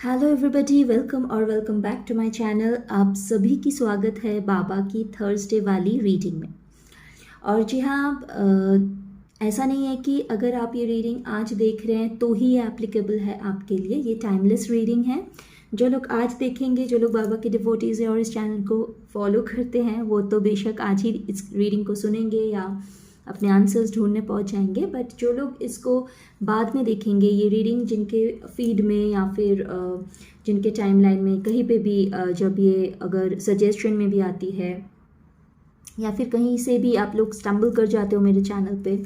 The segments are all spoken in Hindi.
Hello everybody, welcome back to my channel. आप सभी की स्वागत है बाबा की थर्सडे वाली रीडिंग में। और जी हाँ, ऐसा नहीं है कि अगर आप ये रीडिंग आज देख रहे हैं तो ही ये एप्लीकेबल है आपके लिए। ये टाइमलेस रीडिंग है। जो लोग आज देखेंगे, जो लोग बाबा के डिवोटीज़ हैं और इस चैनल को फॉलो करते हैं, वो तो बेशक आज ही इस रीडिंग को सुनेंगे या अपने आंसर्स ढूंढने पहुंच जाएंगे। बट जो लोग इसको बाद में देखेंगे, ये रीडिंग जिनके फीड में या फिर जिनके टाइमलाइन में कहीं पे भी जब ये अगर सजेशन में भी आती है या फिर कहीं से भी आप लोग स्टम्बल कर जाते हो मेरे चैनल पे,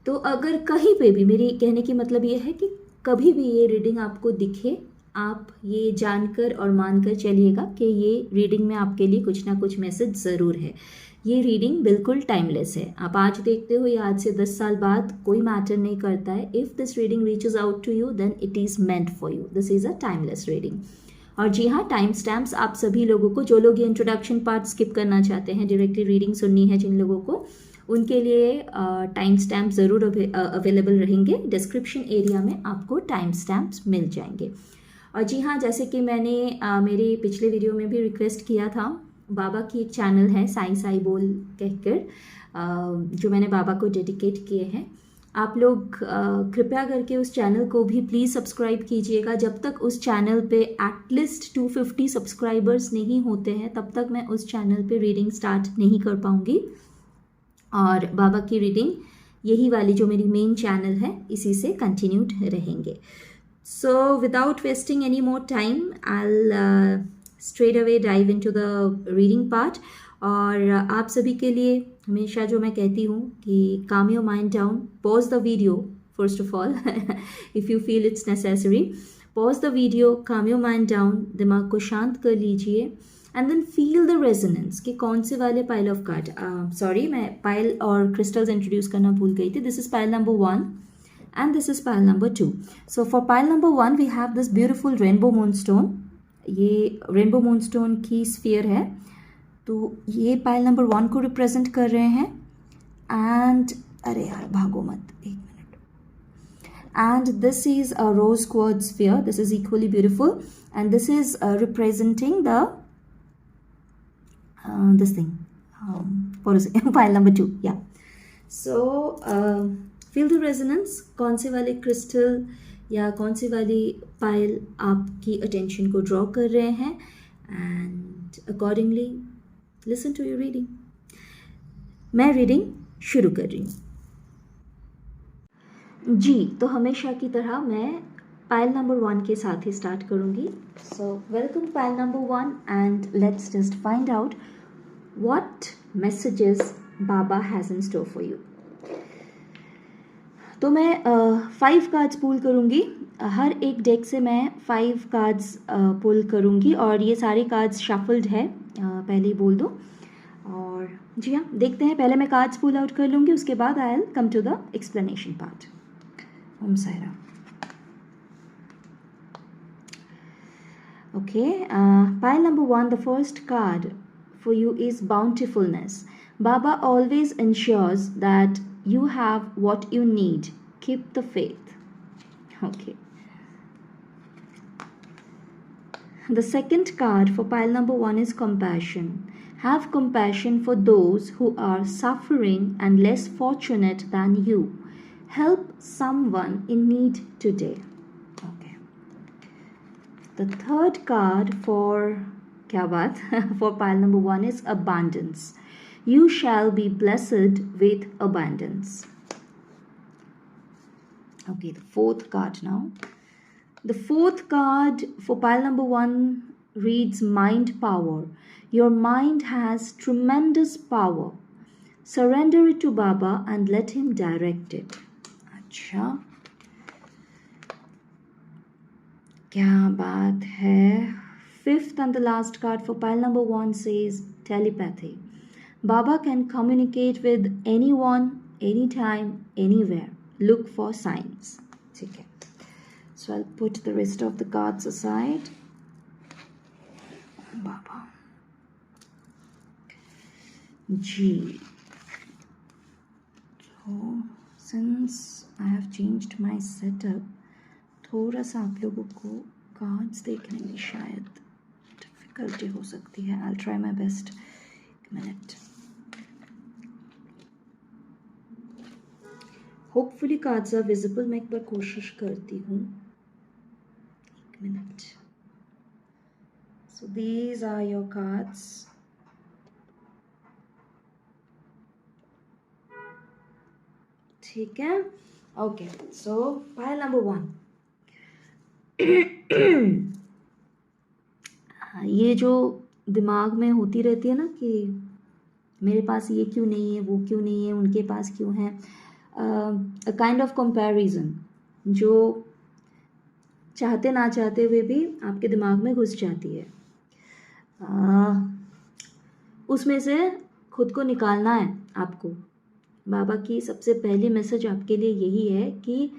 तो अगर कहीं पे भी, मेरी कहने की मतलब ये है कि कभी भी ये रीडिंग आपको दिखे, आप ये जानकर और मानकर चलिएगा कि ये रीडिंग में आपके लिए कुछ ना कुछ मैसेज ज़रूर है। ये रीडिंग बिल्कुल टाइमलेस है। आप आज देखते हो या आज से 10 साल बाद, कोई मैटर नहीं करता है। If this reading reaches out to you then it is meant for you. This is a timeless reading. और जी हाँ, टाइम स्टैम्प्स आप सभी लोगों को, जो लोग ये इंट्रोडक्शन पार्ट स्किप करना चाहते हैं, डायरेक्टली रीडिंग सुननी है जिन लोगों को, उनके लिए टाइम स्टैम्प ज़रूर अवेलेबल रहेंगे। डिस्क्रिप्शन एरिया में आपको टाइम स्टैम्प्स मिल जाएंगे। और जी हाँ, जैसे कि मैंने मेरे पिछले वीडियो में भी रिक्वेस्ट किया था, बाबा की एक चैनल है साई साई बोल कहकर, जो मैंने बाबा को डेडिकेट किए हैं। आप लोग कृपया करके उस चैनल को भी प्लीज़ सब्सक्राइब कीजिएगा। जब तक उस चैनल पे एटलीस्ट 250 सब्सक्राइबर्स नहीं होते हैं, तब तक मैं उस चैनल पे रीडिंग स्टार्ट नहीं कर पाऊँगी। और बाबा की रीडिंग यही वाली जो मेरी मेन चैनल है, इसी से कंटिन्यूड रहेंगे। So without wasting any more time, I straight away dive into the reading part. और आप सभी के लिए हमेशा जो मैं कहती हूँ कि calm your mind down, pause the video first of all if you feel it's necessary, pause the video, calm your mind down, दिमाग को शांत कर लीजिए and then feel the resonance कि कौन से वाले पाइल ऑफ कार्ड, सॉरी मैं पाइल और क्रिस्टल्स इंट्रोड्यूस करना भूल गई थी। This is pile number 1 and this is pile number 2. So for pile number 1 we have this beautiful rainbow moonstone. ये rainbow moonstone की sphere है, तो ये pile number 1 को represent कर रहे हैं। and अरे यार भागो मत, एक minute. and this is a rose quartz sphere. This is equally beautiful and this is representing the this thing for pile number 2. yeah, so feel the resonance. कौन से वाले क्रिस्टल या कौन सी वाली पाइल आपकी अटेंशन को ड्रॉ कर रहे हैं, and accordingly listen to your reading. मैं रीडिंग शुरू कर रही हूँ जी। तो हमेशा की तरह मैं पाइल नंबर 1 के साथ ही स्टार्ट करूँगी। So welcome pile number 1 and let's just find out what messages Baba has in store for you. तो मैं 5 कार्ड्स पुल करूँगी। हर एक डेक से मैं 5 कार्ड्स पुल करूँगी और ये सारे कार्ड्स शफल्ड है, पहले ही बोल दो। और जी हाँ, देखते हैं। पहले मैं कार्ड्स पुल आउट कर लूँगी, उसके बाद I will come to the explanation part. Om Sai Ram. Okay, pile number 1, the first card for you is bountifulness. Baba always ensures that you have what you need. Keep the faith. Okay. The second card for pile number 1 is compassion. Have compassion for those who are suffering and less fortunate than you. Help someone in need today. Okay. The third card for क्या बात for pile number 1 is abundance. You shall be blessed with abundance. Okay, the fourth card now. The fourth card for pile number 1 reads mind power. Your mind has tremendous power. Surrender it to Baba and let him direct it. अच्छा, क्या बात है। Fifth and the last card for pile number 1 says telepathy. Baba can communicate with anyone, anytime, anywhere. Look for signs. Okay. So I'll put the rest of the cards aside. Baba. G. So since I have changed my setup, थोड़ा सा आप लोगों को कार्ड्स देखने में शायद डिफ़िकल्टी हो सकती है। I try my best. एक minute, hopefully cards are visible. मैं एक बार कोशिश करती हूँ। एक minute. So these are your cards. ठीक है, ओके। सो पाइल नंबर 1। ये जो दिमाग में होती रहती है ना कि मेरे पास ये क्यों नहीं है, वो क्यों नहीं है, उनके पास क्यों है, काइंड ऑफ कंपैरिजन जो चाहते ना चाहते हुए भी आपके दिमाग में घुस जाती है। उसमें से खुद को निकालना है आपको। बाबा की सबसे पहली मैसेज आपके लिए यही है कि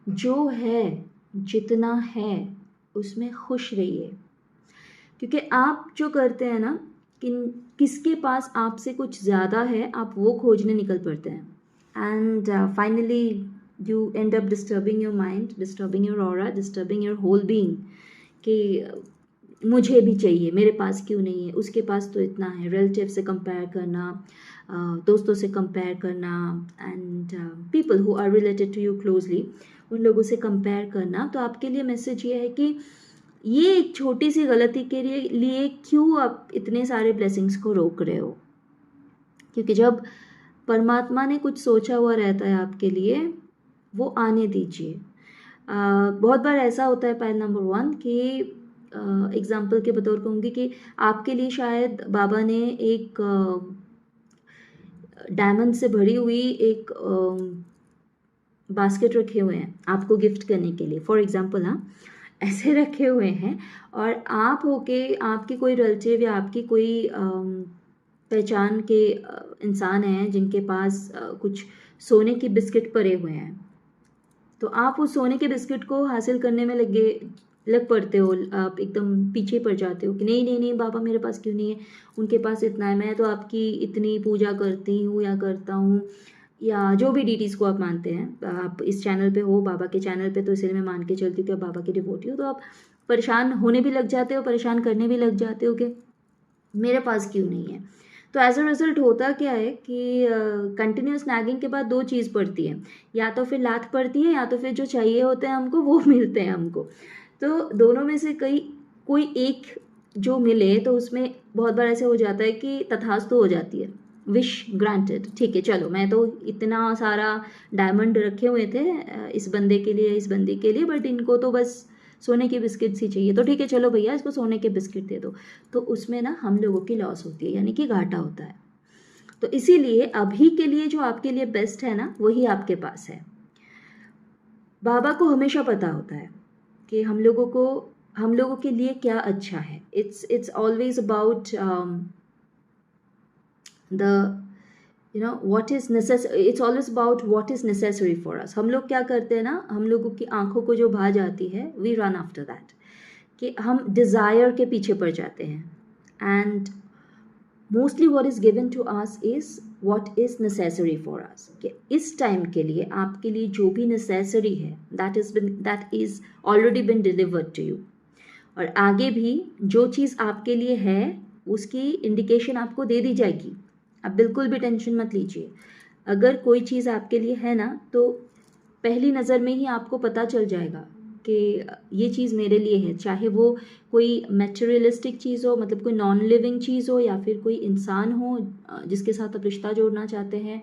जो है, जितना है, उसमें खुश रहिए। क्योंकि आप जो करते हैं ना, किसके पास आपसे कुछ ज़्यादा है, आप वो खोजने निकल पड़ते हैं। And finally you end up disturbing your mind, disturbing your aura, disturbing your whole being कि मुझे भी चाहिए, मेरे पास क्यों नहीं है, उसके पास तो इतना है। रिलेटिव से कंपेयर करना, दोस्तों से कंपेयर करना, and people who are related to you closely, उन लोगों से कंपेयर करना। तो आपके लिए मैसेज ये है कि ये एक छोटी सी गलती के लिए क्यों आप इतने सारे ब्लेसिंग्स को रोक रहे हो। क्योंकि जब परमात्मा ने कुछ सोचा हुआ रहता है आपके लिए, वो आने दीजिए। बहुत बार ऐसा होता है पाइल नंबर 1 कि एग्जाम्पल के बतौर कहूँगी कि आपके लिए शायद बाबा ने एक डायमंड से भरी हुई एक बास्केट रखे हुए हैं आपको गिफ्ट करने के लिए, फॉर एग्जाम्पल। हाँ, ऐसे रखे हुए हैं, और आप होके आपकी कोई रिलेटिव या आपकी कोई पहचान के इंसान हैं जिनके पास कुछ सोने की बिस्किट पड़े हुए हैं। तो आप उस सोने के बिस्किट को हासिल करने में लग पड़ते हो। आप एकदम पीछे पड़ जाते हो कि नहीं नहीं नहीं बाबा, मेरे पास क्यों नहीं है, उनके पास इतना है, मैं तो आपकी इतनी पूजा करती हूँ या करता हूँ, या जो भी डीटीज़ को आप मानते हैं। आप इस चैनल पे हो, बाबा के चैनल पे, तो इसलिए मैं मान के चलती हूँ कि आप बाबा की डिवोटी हो। तो आप परेशान होने भी लग जाते हो, परेशान करने भी लग जाते हो कि मेरे पास क्यों नहीं है। तो एज अ रिजल्ट होता क्या है कि कंटिन्यूस नैगिंग के बाद 2 चीज़ पड़ती है, या तो फिर लात पड़ती है, या तो फिर जो चाहिए होते हैं हमको वो मिलते हैं हमको। तो दोनों में से कोई एक जो मिले, तो उसमें बहुत बार ऐसे हो जाता है कि तथास्तु हो जाती है, विश ग्रांटेड। ठीक है, चलो, मैं तो इतना सारा डायमंड रखे हुए थे इस बंदे के लिए, इस बंदी के लिए, बट इनको तो बस सोने की बिस्किट्स ही चाहिए, तो ठीक है चलो भैया इसको सोने के बिस्किट दे दो। तो उसमें ना हम लोगों की लॉस होती है, यानी कि घाटा होता है। तो इसीलिए अभी के लिए जो आपके लिए बेस्ट है ना, वही आपके पास है। बाबा को हमेशा पता होता है कि हम लोगों के लिए क्या अच्छा है। It's always about the what is necessary, it's always about what is necessary for us. हम लोग क्या करते हैं ना, हम लोगों की आंखों को जो भा जाती है, we run after that, कि हम डिज़ायर के पीछे पड़ जाते हैं। And mostly what is given to us is what is necessary for us, कि इस टाइम के लिए आपके लिए जो भी नेसेसरी है, that is already been delivered to you। और आगे भी जो चीज़ आपके लिए है उसकी इंडिकेशन आपको दे दी जाएगी। आप बिल्कुल भी टेंशन मत लीजिए। अगर कोई चीज़ आपके लिए है ना, तो पहली नज़र में ही आपको पता चल जाएगा कि ये चीज़ मेरे लिए है। चाहे वो कोई मटेरियलिस्टिक चीज़ हो, मतलब कोई नॉन लिविंग चीज़ हो, या फिर कोई इंसान हो जिसके साथ आप रिश्ता जोड़ना चाहते हैं,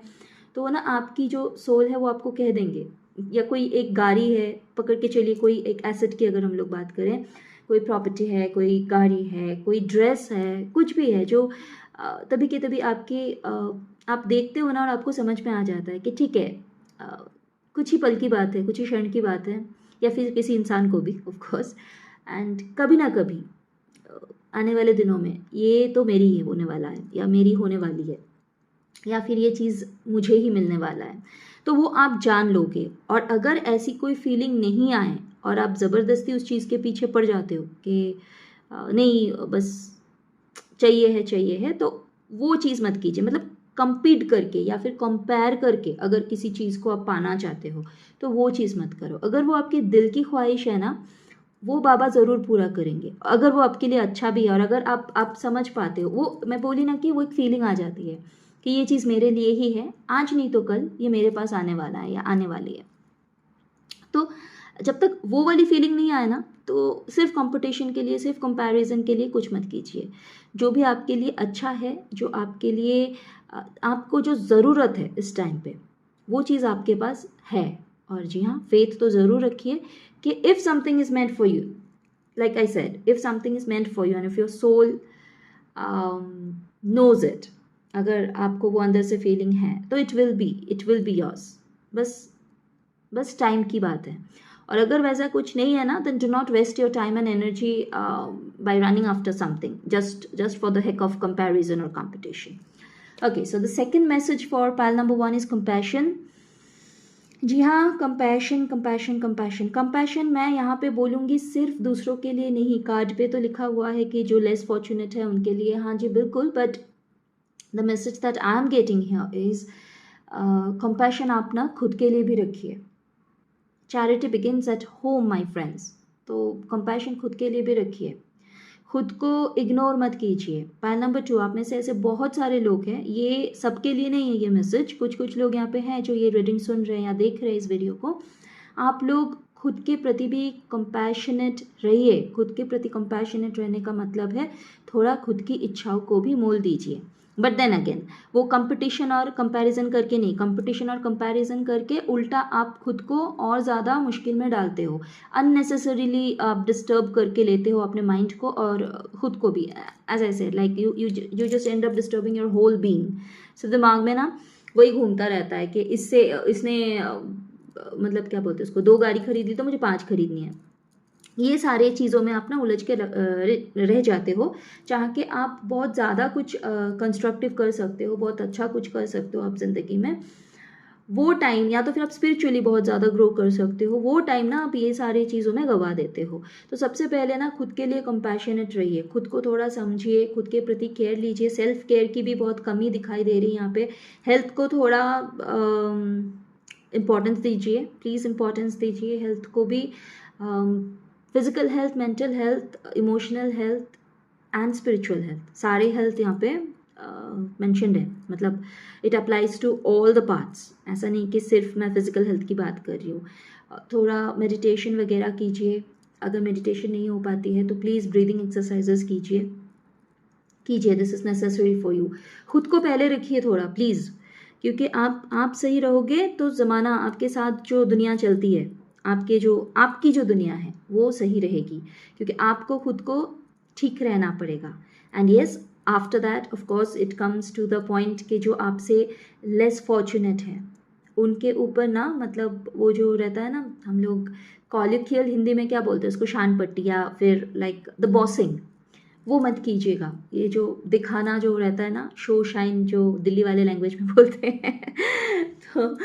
तो वो ना आपकी जो सोल है वो आपको कह देंगे। या कोई एक गाड़ी है, पकड़ के चलिए, कोई एक एसेट की अगर हम लोग बात करें, कोई प्रॉपर्टी है, कोई गाड़ी है, कोई ड्रेस है, कुछ भी है जो तभी के तभी आप देखते हो ना, और आपको समझ में आ जाता है कि ठीक है, कुछ ही पल की बात है, कुछ ही क्षण की बात है, या फिर किसी इंसान को भी ऑफ कोर्स, एंड कभी ना कभी आने वाले दिनों में ये तो मेरी ही होने वाला है, या मेरी होने वाली है, या फिर ये चीज़ मुझे ही मिलने वाला है। तो वो आप जान लोगे। और अगर ऐसी कोई फीलिंग नहीं आए और आप ज़बरदस्ती उस चीज़ के पीछे पड़ जाते हो कि नहीं बस चाहिए है, तो वो चीज़ मत कीजिए। मतलब कंपीट करके या फिर कंपेयर करके अगर किसी चीज़ को आप पाना चाहते हो, तो वो चीज़ मत करो। अगर वो आपके दिल की ख्वाहिश है ना, वो बाबा ज़रूर पूरा करेंगे, अगर वो आपके लिए अच्छा भी है और अगर आप समझ पाते हो। वो मैं बोली ना कि वो एक फीलिंग आ जाती है कि ये चीज़ मेरे लिए ही है, आज नहीं तो कल ये मेरे पास आने वाला है या आने वाली है। तो जब तक वो वाली फीलिंग नहीं आए ना, तो सिर्फ कंपटीशन के लिए, सिर्फ कंपैरिजन के लिए कुछ मत कीजिए। जो भी आपके लिए अच्छा है, जो आपके लिए आपको जो ज़रूरत है इस टाइम पे, वो चीज़ आपके पास है। और जी हाँ, फेथ तो ज़रूर रखिए कि if something is meant for you, like I said, if something is meant for you and if your soul knows it, अगर आपको वो अंदर से फीलिंग है तो it will be yours। बस टाइम की बात है। और अगर वैसा कुछ नहीं है ना, then do not waste your time and energy by running after something just for the heck of comparison or competition। Okay, so the second message for pile number 1 is compassion। जी हाँ, कंपैशन कंपैशन कंपैशन कंपैशन मैं यहाँ पे बोलूँगी सिर्फ दूसरों के लिए नहीं। कार्ड पे तो लिखा हुआ है कि जो लेस फॉर्चुनेट है उनके लिए, हाँ जी बिल्कुल, but the message that I am getting here is compassion आप ना खुद के लिए भी रखिए। Charity begins at home my friends. तो कंपैशन खुद के लिए भी रखिए, खुद को इग्नोर मत कीजिए। पॉइंट नंबर 2, आप में से ऐसे बहुत सारे लोग हैं, ये सबके लिए नहीं है ये मैसेज, कुछ लोग यहाँ पे हैं जो ये रीडिंग सुन रहे हैं या देख रहे हैं इस वीडियो को। आप लोग खुद के प्रति भी कंपैशनेट रहिए। खुद के प्रति कंपैशनेट रहने का मतलब है थोड़ा खुद की इच्छाओं को भी मोल दीजिए। बट देन अगेन, वो कंपटीशन और कंपैरिजन करके नहीं, कंपटीशन और कंपैरिजन करके उल्टा आप खुद को और ज़्यादा मुश्किल में डालते हो। अननेसेसरीली आप डिस्टर्ब करके लेते हो अपने माइंड को और खुद को भी। As I said, like you just end up disturbing your whole being. सिर्फ दिमाग में ना वही घूमता रहता है कि इसने मतलब क्या बोलते हैं उसको, 2 गाड़ी खरीद ली तो मुझे 5 खरीदनी है। ये सारे चीज़ों में आप ना उलझ के रह जाते हो। चाह के आप बहुत ज़्यादा कुछ कंस्ट्रक्टिव कर सकते हो, बहुत अच्छा कुछ कर सकते हो आप ज़िंदगी में, वो टाइम, या तो फिर आप स्पिरिचुअली बहुत ज़्यादा ग्रो कर सकते हो, वो टाइम ना आप ये सारी चीज़ों में गवा देते हो। तो सबसे पहले ना खुद के लिए कंपैशनेट रहिए, खुद को थोड़ा समझिए, खुद के प्रति केयर लीजिए। सेल्फ केयर की भी बहुत कमी दिखाई दे रही है यहाँ पे। हेल्थ को थोड़ा इम्पोर्टेंस दीजिए, प्लीज़ इम्पोर्टेंस दीजिए हेल्थ को भी। Physical health, mental health, emotional health and spiritual health, सारे हेल्थ यहाँ पे मेंशन्ड है। मतलब it applies to all the parts. ऐसा नहीं कि सिर्फ मैं फिजिकल हेल्थ की बात कर रही हूँ। थोड़ा मेडिटेशन वगैरह कीजिए, अगर मेडिटेशन नहीं हो पाती है तो प्लीज़ ब्रीदिंग एक्सरसाइजेस कीजिए। This is necessary for you. खुद को पहले रखिए थोड़ा प्लीज़, क्योंकि आप सही रहोगे तो ज़माना आपके साथ, जो दुनिया चलती है, आपकी जो दुनिया है वो सही रहेगी, क्योंकि आपको खुद को ठीक रहना पड़ेगा। And yes, after that of course it comes to the point कि जो आपसे लेस फॉर्चुनेट है उनके ऊपर ना, मतलब वो जो रहता है ना, हम लोग कॉलिक्वियल हिंदी में क्या बोलते हैं उसको, शान पट्टी या फिर लाइक द बॉसिंग, वो मत कीजिएगा। ये जो दिखाना जो रहता है ना, शो शाइन जो दिल्ली वाले लैंग्वेज में बोलते हैं तो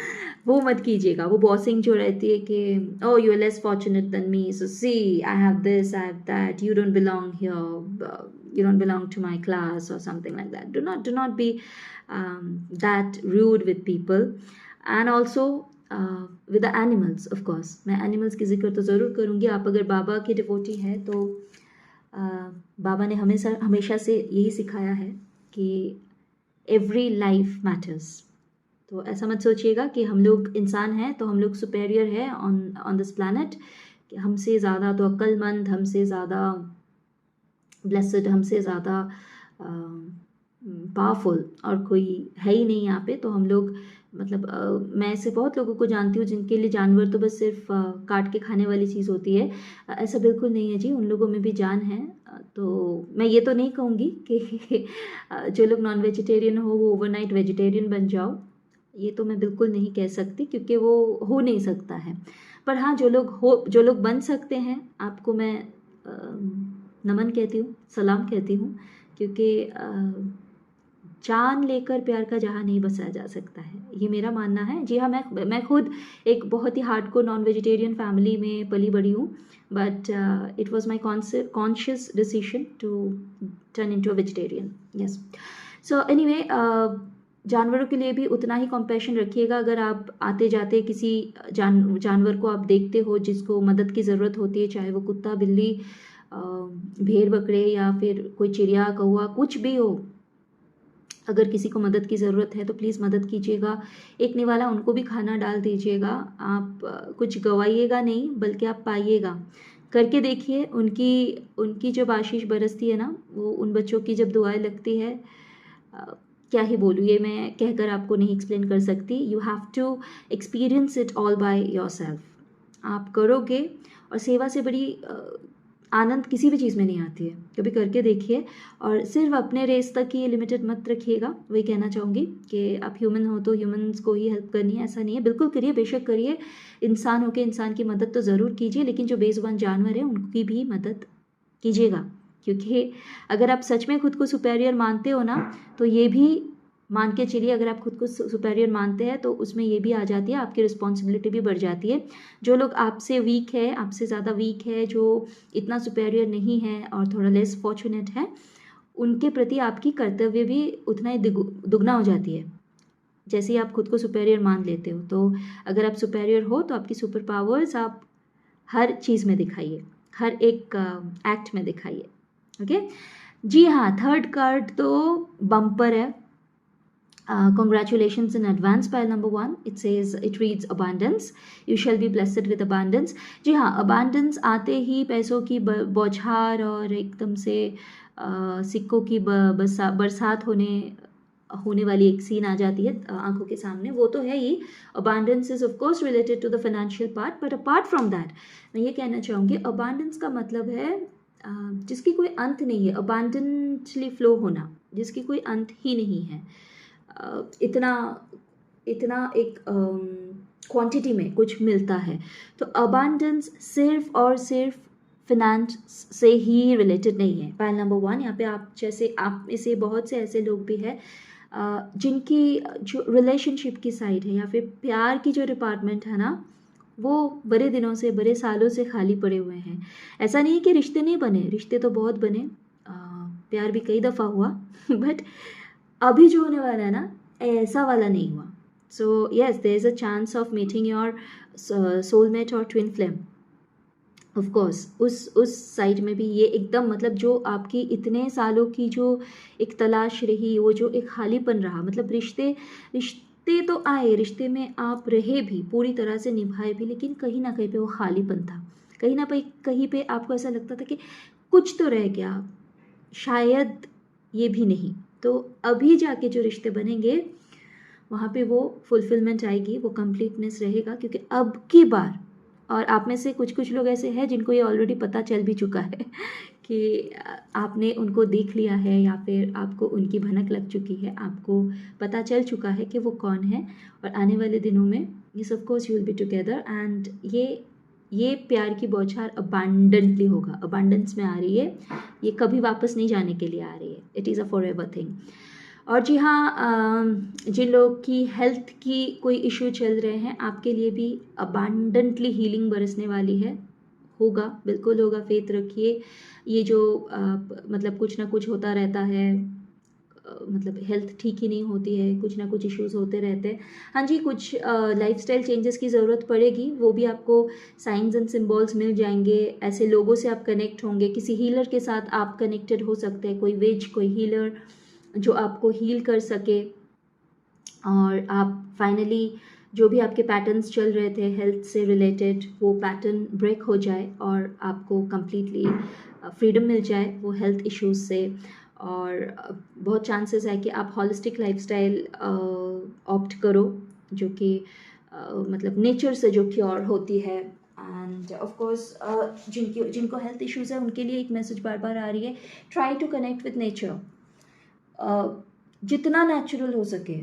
वो मत कीजिएगा। वो बॉसिंग जो रहती है कि oh you are less fortunate than me, so see I have this, I have that, you don't belong here, you don't belong to my class or something like that. Do not be that rude with people, and also with the animals of course। मैं animals की जिक्र तो ज़रूर करूँगी। आप अगर बाबा की डिवोटी है तो बाबा ने हमेशा से यही सिखाया है कि एवरी लाइफ मैटर्स। तो ऐसा मत सोचिएगा कि हम लोग इंसान हैं तो हम लोग सुपेरियर है ऑन दिस प्लैनेट, कि हमसे ज़्यादा तो अक्लमंद, हमसे ज़्यादा ब्लेसड, हमसे ज़्यादा पावरफुल और कोई है ही नहीं यहाँ पे। तो हम लोग, मतलब मैं ऐसे बहुत लोगों को जानती हूँ जिनके लिए जानवर तो बस सिर्फ काट के खाने वाली चीज़ होती है। ऐसा बिल्कुल नहीं है जी, उन लोगों में भी जान है। तो मैं ये तो नहीं कहूँगी कि जो लोग नॉन वेजिटेरियन हो वो ओवरनाइट वेजिटेरियन बन जाओ, ये तो मैं बिल्कुल नहीं कह सकती, क्योंकि वो हो नहीं सकता है। पर हाँ, जो लोग बन सकते हैं, आपको मैं नमन कहती हूँ, सलाम कहती हूँ, क्योंकि जान लेकर प्यार का जहाँ नहीं बसाया जा सकता है, ये मेरा मानना है। जी हाँ, मैं खुद एक बहुत ही हार्डकोर नॉन वेजिटेरियन फैमिली में पली बड़ी हूँ, but it was my conscious decision to turn into a vegetarian. Yes, so anyway, जानवरों के लिए भी उतना ही कंपैशन रखिएगा। अगर आप आते जाते किसी जानवर को आप देखते हो जिसको मदद की ज़रूरत होती है, चाहे वो कुत्ता, बिल्ली, भेड़ बकरे या फिर कोई चिड़िया, कौवा, कुछ भी हो, अगर किसी को मदद की ज़रूरत है तो प्लीज़ मदद कीजिएगा। एक निवाला उनको भी खाना डाल दीजिएगा। आप कुछ गवाइएगा नहीं, बल्कि आप पाइएगा। करके देखिए, उनकी उनकी जब आशीष बरसती है ना, वो उन बच्चों की जब दुआएं लगती है, अ, क्या ही बोलूँ, ये मैं कहकर आपको नहीं एक्सप्लेन कर सकती। You have to experience it all by yourself. आप करोगे, और सेवा से बड़ी आनंद किसी भी चीज़ में नहीं आती है। कभी करके देखिए, और सिर्फ अपने रेस तक ही लिमिटेड मत रखिएगा। वही कहना चाहूँगी कि आप ह्यूमन हो तो ह्यूमंस को ही हेल्प करनी है, ऐसा नहीं है। बिल्कुल करिए, बेशक करिए। इंसान होकर इंसान की मदद तो ज़रूर कीजिए, लेकिन जो बेजुबान जानवर है उनकी भी मदद कीजिएगा। क्योंकि अगर आप सच में खुद को सुपेरियर मानते हो ना, तो ये भी मान के चलिए, अगर आप खुद को सुपेरियर मानते हैं तो उसमें ये भी आ जाती है, आपकी रिस्पॉन्सिबिलिटी भी बढ़ जाती है। जो लोग आपसे वीक है, आपसे ज़्यादा वीक है, जो इतना सुपेरियर नहीं है और थोड़ा लेस फॉर्चुनेट है, उनके प्रति आपकी कर्तव्य भी उतना ही दुगना हो जाती है। जैसे ही आप खुद को सुपेरियर मान लेते हो, तो अगर आप सुपेरियर हो तो आपकी सुपर पावर्स आप हर चीज़ में दिखाइए, हर एक एक्ट में दिखाइए। ओके जी हाँ, थर्ड कार्ड तो बम्पर है। Congratulations in advance, pile number 1. It says, it reads abundance. You shall be blessed with abundance. जी हाँ, abundance आते ही पैसों की बौछार और एकदम से सिक्कों की बरसात होने वाली एक सीन आ जाती है आंखों के सामने। वो तो है ही। abundance is of course related to the financial part, but apart from that, मैं ये कहना चाहूँगी, abundance का मतलब है जिसकी कोई अंत नहीं है, abundantly flow होना, जिसकी कोई अंत ही नहीं है। इतना इतना एक क्वांटिटी में कुछ मिलता है। तो अबांडेंस सिर्फ और सिर्फ फिनेंस से ही रिलेटेड नहीं है। पॉइंट नंबर 1, यहाँ पे आप में से बहुत से ऐसे लोग भी हैं जिनकी जो रिलेशनशिप की साइड है या फिर प्यार की जो डिपार्टमेंट है ना, वो बड़े दिनों से, बड़े सालों से खाली पड़े हुए हैं। ऐसा नहीं है कि रिश्ते नहीं बने, रिश्ते तो बहुत बने, प्यार भी कई दफ़ा हुआ बट अभी जो होने वाला है ना, ऐसा वाला नहीं हुआ। So yes, there is a chance of meeting your soulmate और ट्विन फ्लेम। ऑफ कोर्स उस साइड में भी ये एकदम, मतलब जो आपकी इतने सालों की जो एक तलाश रही, वो जो एक खालीपन रहा, मतलब रिश्ते तो आए, रिश्ते में आप रहे भी, पूरी तरह से निभाए भी, लेकिन कहीं ना कहीं पे वो खालीपन था। कहीं पे आपको ऐसा लगता था कि कुछ तो रह गया, शायद ये भी नहीं। तो अभी जाके जो रिश्ते बनेंगे, वहाँ पे वो फुलफिलमेंट आएगी, वो कंप्लीटनेस रहेगा। क्योंकि अब की बार, और आप में से कुछ लोग ऐसे हैं जिनको ये ऑलरेडी पता चल भी चुका है कि आपने उनको देख लिया है, या फिर आपको उनकी भनक लग चुकी है, आपको पता चल चुका है कि वो कौन है। और आने वाले दिनों में ये of course you will be together, and ये प्यार की बौछार अबांडेंटली होगा, अबांडेंस में आ रही है, ये कभी वापस नहीं जाने के लिए आ रही है। It is a forever thing. और जी हाँ, जिन लोग की हेल्थ की कोई इशू चल रहे हैं, आपके लिए भी अबांडेंटली हीलिंग बरसने वाली है। होगा, बिल्कुल होगा, फेथ रखिए। ये जो मतलब कुछ ना कुछ होता रहता है, मतलब हेल्थ ठीक ही नहीं होती है, कुछ ना कुछ इश्यूज होते रहते हैं। हाँ जी, कुछ लाइफस्टाइल चेंजेस की ज़रूरत पड़ेगी, वो भी आपको साइंस एंड सिंबल्स मिल जाएंगे। ऐसे लोगों से आप कनेक्ट होंगे, किसी हीलर के साथ आप कनेक्टेड हो सकते हैं, कोई विच, कोई हीलर जो आपको हील कर सके, और आप फाइनली जो भी आपके पैटर्न्स चल रहे थे हेल्थ से रिलेटेड, वो पैटर्न ब्रेक हो जाए और आपको कम्प्लीटली फ्रीडम मिल जाए वो हेल्थ इश्यूज से। और बहुत चांसेस है कि आप हॉलिस्टिक लाइफस्टाइल ऑप्ट करो, जो कि मतलब नेचर से जो क्योर होती है। एंड ऑफ कोर्स जिनको हेल्थ इश्यूज़ है उनके लिए एक मैसेज बार बार आ रही है, try to connect with nature. जितना नेचुरल हो सके,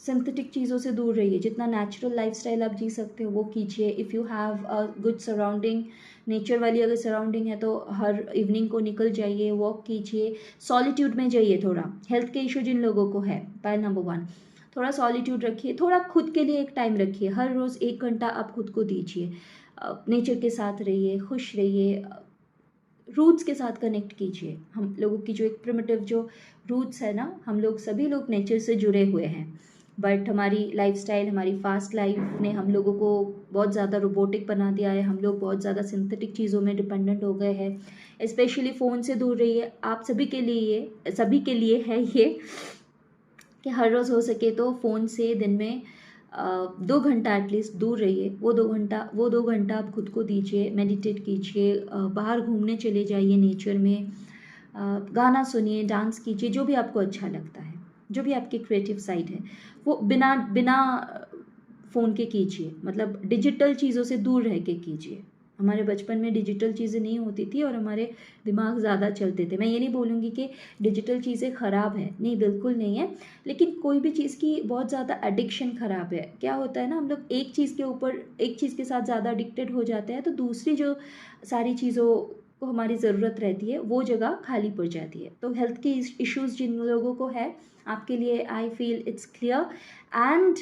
सिंथेटिक चीज़ों से दूर रहिए। जितना नेचुरल लाइफस्टाइल आप जी सकते हो वो कीजिए। If you have a good surrounding, nature वाली अगर सराउंडिंग है तो हर इवनिंग को निकल जाइए, वॉक कीजिए, सॉलिट्यूड में जाइए। थोड़ा हेल्थ के इशू जिन लोगों को है, पॉइंट नंबर 1, थोड़ा सॉलिट्यूड रखिए, थोड़ा खुद के लिए एक टाइम रखिए। हर रोज़ 1 घंटा आप खुद को दीजिए, नेचर के साथ रहिए, खुश रहिए, रूट्स के साथ कनेक्ट कीजिए। हम लोगों की जो एक प्रिमिटिव जो रूट्स है ना, हम लोग सभी लोग नेचर से जुड़े हुए हैं, बट हमारी लाइफस्टाइल, हमारी फास्ट लाइफ ने हम लोगों को बहुत ज़्यादा रोबोटिक बना दिया है। हम लोग बहुत ज़्यादा सिंथेटिक चीज़ों में डिपेंडेंट हो गए हैं। स्पेशली फ़ोन से दूर रहिए। आप सभी के लिए है ये कि हर रोज़ हो सके तो फ़ोन से दिन में 2 घंटा एटलीस्ट दूर रहिए। वो दो घंटा आप खुद को दीजिए, मेडिटेट कीजिए, बाहर घूमने चले जाइए नेचर में, गाना सुनिए, डांस कीजिए, जो भी आपको अच्छा लगता है, जो भी आपकी क्रिएटिव साइड है वो बिना बिना फ़ोन के कीजिए। मतलब डिजिटल चीज़ों से दूर रह के कीजिए। हमारे बचपन में डिजिटल चीज़ें नहीं होती थी और हमारे दिमाग ज़्यादा चलते थे। मैं ये नहीं बोलूँगी कि डिजिटल चीज़ें ख़राब हैं, नहीं, बिल्कुल नहीं है, लेकिन कोई भी चीज़ की बहुत ज़्यादा एडिक्शन ख़राब है। क्या होता है ना, हम लोग एक चीज़ के साथ ज़्यादा एडिक्टेड हो जाते हैं, तो दूसरी जो सारी चीज़ों को हमारी ज़रूरत रहती है वो जगह खाली पड़ जाती है। तो हेल्थ के इश्यूज़ जिन लोगों को है, आपके लिए I feel it's clear. And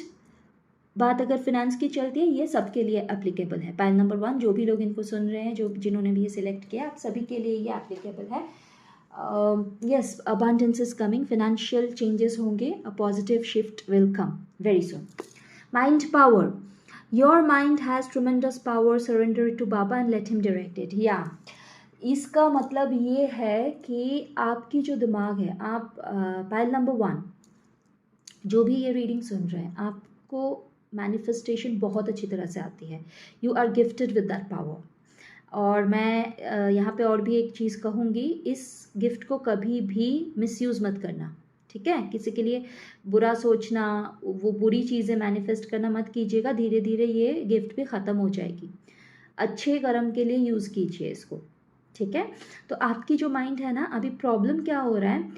बात अगर फिनेंस की चलती है, ये सबके लिए एप्लीकेबल है। पाइल नंबर 1, जो भी लोग इनको सुन रहे हैं, जिन्होंने भी ये सिलेक्ट किया, आप सभी के लिए ये एप्लीकेबल है। Yes, abundance is coming, financial changes होंगे, a positive shift will come very soon. Mind power, your mind has tremendous power, surrender it to Baba and let him direct it. या इसका मतलब ये है कि आपकी जो दिमाग है, आप पाइल नंबर 1 जो भी ये रीडिंग सुन रहे हैं, आपको मैनिफेस्टेशन बहुत अच्छी तरह से आती है। You are gifted with that power. और मैं यहाँ पे और भी एक चीज़ कहूँगी, इस गिफ्ट को कभी भी मिसयूज़ मत करना, ठीक है? किसी के लिए बुरा सोचना, वो बुरी चीज़ें मैनिफेस्ट करना मत कीजिएगा। धीरे धीरे ये गिफ्ट भी ख़त्म हो जाएगी। अच्छे कर्म के लिए यूज़ कीजिए इसको, ठीक है? तो आपकी जो माइंड है ना, अभी प्रॉब्लम क्या हो रहा है,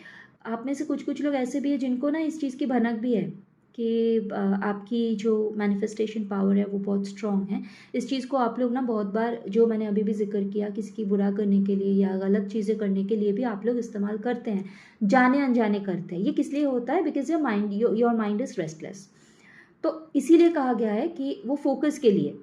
आप में से कुछ लोग ऐसे भी है जिनको ना इस चीज़ की भनक भी है कि आपकी जो मैनिफेस्टेशन पावर है वो बहुत स्ट्रॉन्ग है। इस चीज़ को आप लोग ना बहुत बार, जो मैंने अभी भी जिक्र किया, किसी की बुरा करने के लिए या गलत चीज़ें करने के लिए भी आप लोग इस्तेमाल करते हैं, जाने अनजाने करते हैं। ये किस लिए होता है? Because your mind is restless. तो इसीलिए कहा गया है कि वो फोकस के लिए,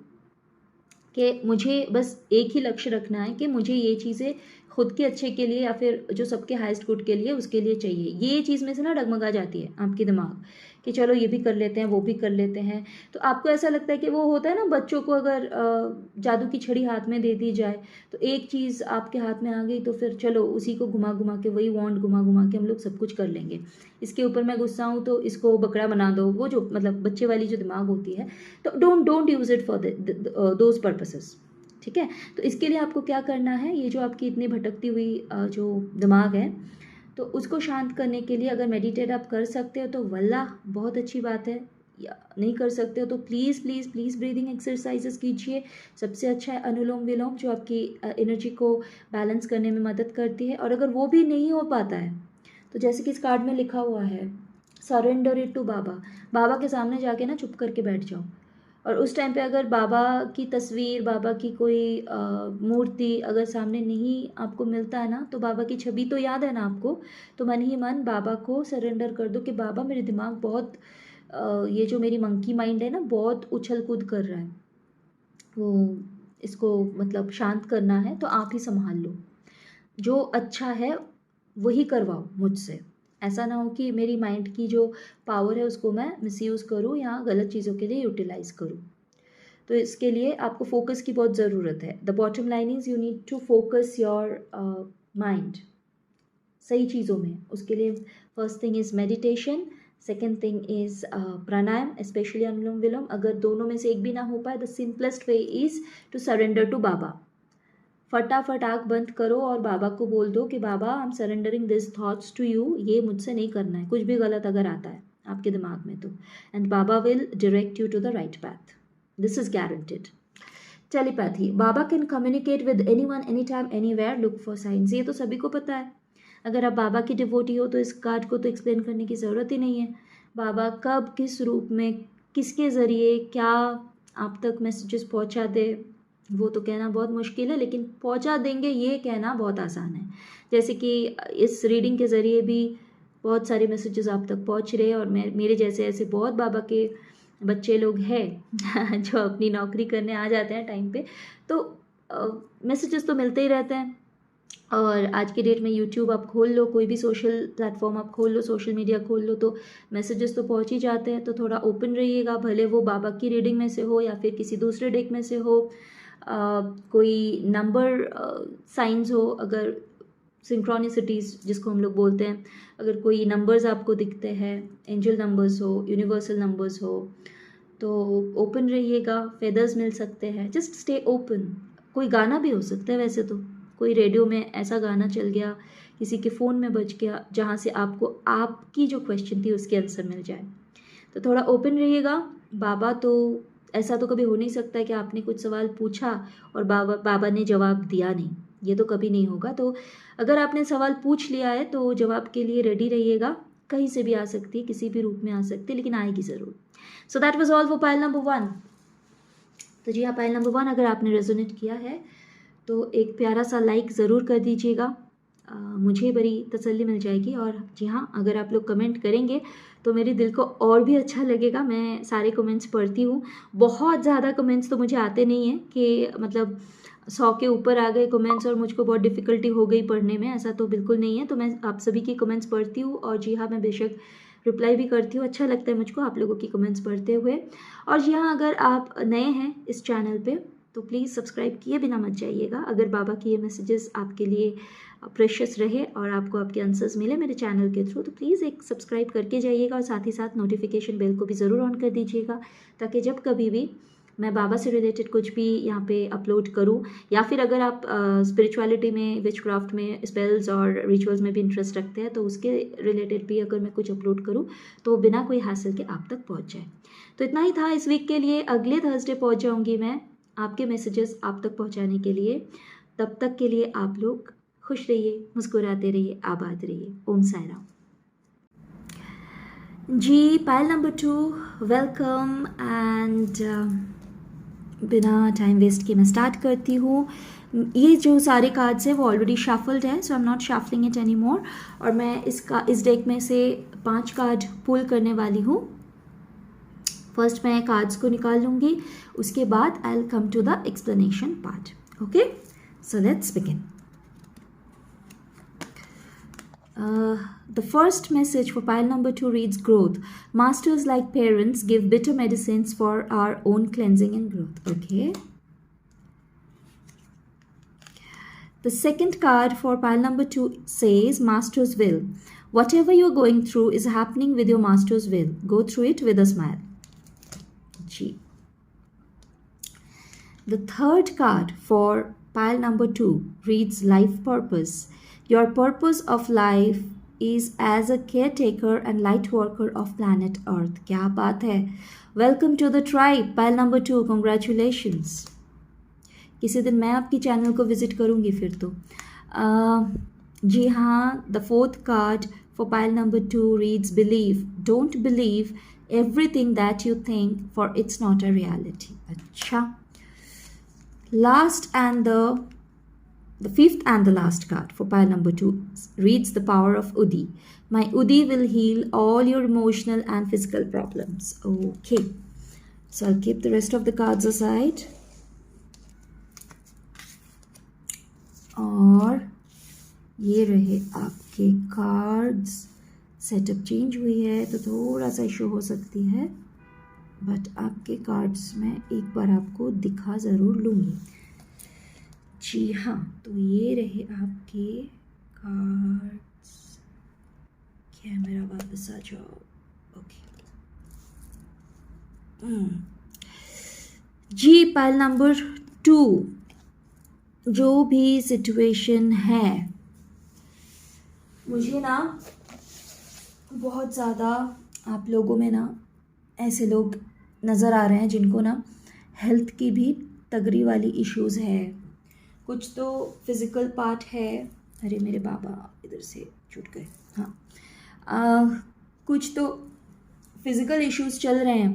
कि मुझे बस एक ही लक्ष्य रखना है कि मुझे ये चीज़ें खुद के अच्छे के लिए या फिर जो सबके हाईएस्ट गुड के लिए, उसके लिए चाहिए। ये चीज़ में से ना डगमगा जाती है आपकी दिमाग कि चलो ये भी कर लेते हैं, वो भी कर लेते हैं। तो आपको ऐसा लगता है कि वो होता है ना, बच्चों को अगर जादू की छड़ी हाथ में दे दी जाए तो एक चीज़ आपके हाथ में आ गई तो फिर चलो उसी को घुमा घुमा के, वही वॉन्ड घुमा घुमा के हम लोग सब कुछ कर लेंगे। इसके ऊपर मैं गुस्सा हूँ तो इसको बकरा बना दो, वो जो मतलब बच्चे वाली जो दिमाग होती है। तो don't use it for those purposes, ठीक है? तो इसके लिए आपको क्या करना है, ये जो आपकी इतनी भटकती हुई जो दिमाग है, तो उसको शांत करने के लिए अगर मेडिटेट आप कर सकते हो तो वल्लाह बहुत अच्छी बात है। या नहीं कर सकते हो तो please please please breathing exercises कीजिए। सबसे अच्छा है अनुलोम विलोम, जो आपकी एनर्जी को बैलेंस करने में मदद करती है। और अगर वो भी नहीं हो पाता है तो जैसे कि इस कार्ड में लिखा हुआ है, सरेंडर इट टू बाबा। बाबा के सामने जाके ना चुप करके बैठ जाओ, और उस टाइम पे अगर बाबा की तस्वीर, बाबा की कोई मूर्ति अगर सामने नहीं आपको मिलता है ना, तो बाबा की छवि तो याद है ना आपको, तो मन ही मन बाबा को सरेंडर कर दो कि बाबा मेरे दिमाग बहुत ये जो मेरी मंकी माइंड है ना, बहुत उछल कूद कर रहा है, वो इसको मतलब शांत करना है, तो आप ही संभाल लो। जो अच्छा है वही करवाओ मुझसे। ऐसा ना हो कि मेरी माइंड की जो पावर है उसको मैं मिसयूज़ करूँ या गलत चीज़ों के लिए यूटिलाइज़ करूँ। तो इसके लिए आपको फोकस की बहुत ज़रूरत है। The bottom line is you need to focus your mind सही चीज़ों में। उसके लिए first thing is meditation, second thing is pranayama, specially Anulom Vilom. अगर दोनों में से एक भी ना हो पाए, the simplest way is to surrender to Baba. फटाफट आँख बंद करो और बाबा को बोल दो कि Baba I am surrendering this thoughts to you. ये मुझसे नहीं करना है, कुछ भी गलत अगर आता है आपके दिमाग में तो, and Baba will direct you to the right path. This is guaranteed. Telepathy, Baba can communicate with anyone anytime anywhere, look for science. ये तो सभी को पता है। अगर आप बाबा की डिवोटी हो तो इस कार्ड को तो एक्सप्लेन करने की ज़रूरत ही नहीं है। बाबा कब, किस रूप में, किसके ज़रिए क्या आप तक मैसेजेस पहुंचा दे, वो तो कहना बहुत मुश्किल है, लेकिन पहुंचा देंगे ये कहना बहुत आसान है। जैसे कि इस रीडिंग के ज़रिए भी बहुत सारे मैसेजेस आप तक पहुंच रहे हैं, और मेरे जैसे ऐसे बहुत बाबा के बच्चे लोग हैं जो अपनी नौकरी करने आ जाते हैं टाइम पे, तो मैसेजेस तो मिलते ही रहते हैं। और आज के डेट में यूट्यूब आप खोल लो, कोई भी सोशल प्लेटफॉर्म आप खोल लो, सोशल मीडिया खोल लो, तो मैसेजेस तो पहुंच ही जाते हैं। तो थोड़ा ओपन रहिएगा, भले वो बाबा की रीडिंग में से हो या फिर किसी दूसरे डेक में से हो। कोई नंबर साइंस हो, अगर सिंक्रोनिसिटीज़ जिसको हम लोग बोलते हैं, अगर कोई नंबर्स आपको दिखते हैं, एंजल नंबर्स हो, यूनिवर्सल नंबर्स हो, तो ओपन रहिएगा, फेदर्स मिल सकते हैं। Just stay open. कोई गाना भी हो सकता है वैसे तो, कोई रेडियो में ऐसा गाना चल गया, किसी के फ़ोन में बज गया, जहाँ से आपको आपकी जो क्वेश्चन थी उसके आंसर मिल जाए। तो थोड़ा ओपन रहिएगा। बाबा तो ऐसा तो कभी हो नहीं सकता है कि आपने कुछ सवाल पूछा और बाबा ने जवाब दिया नहीं, ये तो कभी नहीं होगा। तो अगर आपने सवाल पूछ लिया है तो जवाब के लिए रेडी रहिएगा। कहीं से भी आ सकती है, किसी भी रूप में आ सकती है, लेकिन आएगी ज़रूर। So that was all for pile number 1। तो जी हाँ, पाइल नंबर 1 अगर आपने रेजोनेट किया है तो एक प्यारा सा लाइक ज़रूर कर दीजिएगा, मुझे बड़ी तसल्ली मिल जाएगी। और जी हाँ, अगर आप लोग कमेंट करेंगे तो मेरे दिल को और भी अच्छा लगेगा। मैं सारे कमेंट्स पढ़ती हूँ, बहुत ज़्यादा कमेंट्स तो मुझे आते नहीं हैं कि मतलब 100 के ऊपर आ गए कमेंट्स और मुझको बहुत डिफ़िकल्टी हो गई पढ़ने में, ऐसा तो बिल्कुल नहीं है। तो मैं आप सभी की कमेंट्स पढ़ती हूँ और जी हाँ, मैं बेशक रिप्लाई भी करती हूँ। अच्छा लगता है मुझको आप लोगों की कमेंट्स पढ़ते हुए। और जी हाँ, अगर आप नए हैं इस चैनल पे तो प्लीज़ सब्सक्राइब किए बिना मत जाइएगा। अगर बाबा की ये मैसेजेस आपके लिए प्रेशियस रहे और आपको आपके आंसर्स मिले मेरे चैनल के थ्रू, तो प्लीज़ एक सब्सक्राइब करके जाइएगा और साथ ही साथ नोटिफिकेशन बेल को भी ज़रूर ऑन कर दीजिएगा, ताकि जब कभी भी मैं बाबा से रिलेटेड कुछ भी यहाँ पे अपलोड करूँ, या फिर अगर आप स्पिरिचुअलिटी में, विचक्राफ्ट में, स्पेल्स और रिचुअल्स में भी इंटरेस्ट रखते हैं तो उसके रिलेटेड भी अगर मैं कुछ अपलोड करूँ तो बिना कोई हासिल के आप तक पहुँच जाए। तो इतना ही था इस वीक के लिए। अगले थर्सडे पहुँच जाऊँगी मैं आपके मैसेजेस आप तक पहुँचाने के लिए। तब तक के लिए आप लोग खुश रहिए, मुस्कुराते रहिए, आबाद रहिए। ओम साई राम। जी, पाइल नंबर 2, वेलकम। एंड बिना टाइम वेस्ट किए मैं स्टार्ट करती हूँ। ये जो सारे कार्ड्स हैं वो ऑलरेडी शफल्ड है, so I am not shuffling it any more. और मैं इस डेक में से 5 कार्ड पुल करने वाली हूँ। फर्स्ट मैं कार्ड्स को निकाल लूँगी, उसके बाद I will come to the explanation part. Okay, so let's begin. The first message for pile number 2 reads growth. Masters like parents give bitter medicines for our own cleansing and growth. Okay. The second card for pile number 2 says master's will. Whatever you're going through is happening with your master's will. Go through it with a smile. G. The third card for pile number 2 reads life purpose. Your purpose of life is as a caretaker and light worker of planet Earth. क्या बात है। Welcome to the tribe, pile number 2. Congratulations. किसी दिन मैं आपकी चैनल को विजिट करूँगी फिर तो। जी हाँ, the fourth card for pile number 2 reads believe. Don't believe everything that you think, for it's not a reality. अच्छा, last and the fifth and the last card for pile number 2 reads the power of Udi. My Udi will heal all your emotional and physical problems. Okay, so I'll keep the rest of the cards aside. और ये रहे आपके कार्ड्स। सेटअप चेंज हुई है तो थोड़ा सा इशू हो सकती है, बट आपके कार्ड्स मैं एक बार आपको दिखा ज़रूर लूँगी। जी हाँ, तो ये रहे आपके कार्ड्स। कैमरा वापस आ जाओ। ओके जी, पाइल नंबर 2, जो भी सिचुएशन है, मुझे ना बहुत ज़्यादा आप लोगों में ना ऐसे लोग नज़र आ रहे हैं जिनको ना हेल्थ की भी तगड़ी वाली इश्यूज़ है। कुछ तो फिज़िकल पार्ट है। अरे मेरे बाबा इधर से छूट गए। हाँ, कुछ तो फिज़िकल इश्यूज़ चल रहे हैं।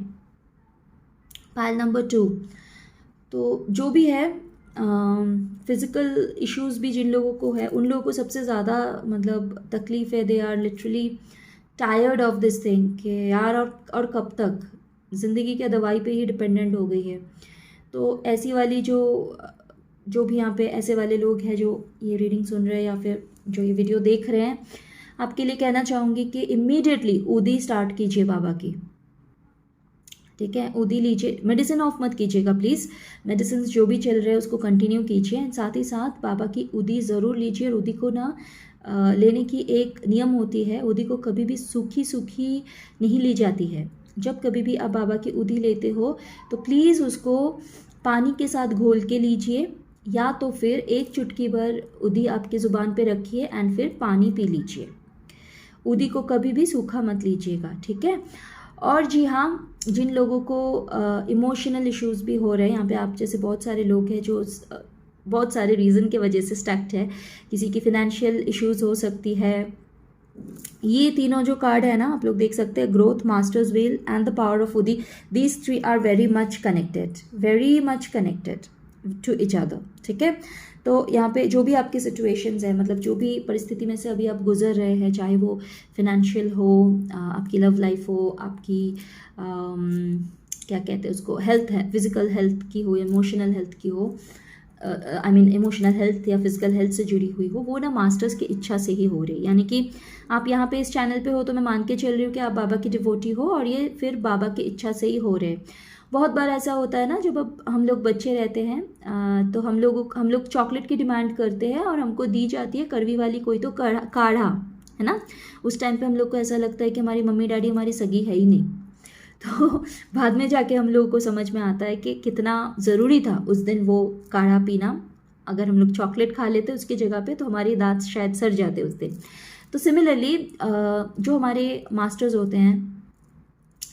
पाइल नंबर 2, तो जो भी है फिज़िकल इश्यूज़ भी जिन लोगों को है, उन लोगों को सबसे ज़्यादा मतलब तकलीफ़ है। They are literally tired of this thing कि यार और कब तक, ज़िंदगी क्या दवाई पे ही डिपेंडेंट हो गई है। तो ऐसी वाली जो जो भी यहाँ पे ऐसे वाले लोग हैं जो ये रीडिंग सुन रहे हैं या फिर जो ये वीडियो देख रहे हैं, आपके लिए कहना चाहूँगी कि इमीडिएटली उदी स्टार्ट कीजिए बाबा की, ठीक है। उदी लीजिए, मेडिसिन ऑफ मत कीजिएगा प्लीज़, मेडिसिन जो भी चल रहे हैं उसको कंटिन्यू कीजिए, साथ ही साथ बाबा की उदी ज़रूर लीजिए। और उदी को ना लेने की एक नियम होती है, उदी को कभी भी सूखी सूखी नहीं ली जाती है। जब कभी भी आप बाबा की उदी लेते हो तो प्लीज़ उसको पानी के साथ घोल के लीजिए, या तो फिर एक चुटकी भर उदी आपकी ज़ुबान पे रखिए एंड फिर पानी पी लीजिए। उदी को कभी भी सूखा मत लीजिएगा, ठीक है। और जी हाँ, जिन लोगों को इमोशनल इश्यूज़ भी हो रहे हैं, यहाँ पे आप जैसे बहुत सारे लोग हैं जो बहुत सारे रीज़न के वजह से स्टक्ड है, किसी की फिनेंशियल इश्यूज़ हो सकती है। ये तीनों जो कार्ड है ना, आप लोग देख सकते हैं, growth, masters wheel and the power of udi, these three are very much connected to each other, ठीक है। तो यहाँ पे जो भी आपकी सिचुएशंस है, मतलब जो भी परिस्थिति में से अभी आप गुजर रहे हैं, चाहे वो फिनेंशियल हो, आपकी लव लाइफ हो, आपकी क्या कहते हैं उसको, हेल्थ है, फिजिकल हेल्थ की हो, इमोशनल हेल्थ की हो, आई मीन इमोशनल हेल्थ या फिजिकल हेल्थ से जुड़ी हुई हो, वो ना मास्टर्स की इच्छा से ही हो रही है। यानी कि आप यहाँ पे इस चैनल पे हो तो मैं मान के चल रही हूँ कि आप बाबा की डिवोटी हो, और ये फिर बाबा की इच्छा से ही हो रहे हैं। बहुत बार ऐसा होता है ना, जब अब हम लोग बच्चे रहते हैं तो हम लोग चॉकलेट की डिमांड करते हैं और हमको दी जाती है कड़वी वाली कोई तो काढ़ा, है ना। उस टाइम पे हम लोग को ऐसा लगता है कि हमारी मम्मी डैडी हमारी सगी है ही नहीं। तो बाद में जाके हम लोगों को समझ में आता है कि कितना ज़रूरी था उस दिन वो काढ़ा पीना। अगर हम लोग चॉकलेट खा लेते उसकी जगह पे तो हमारे दांत शायद सड़ जाते उस दिन। तो सिमिलरली जो हमारे मास्टर्स होते हैं,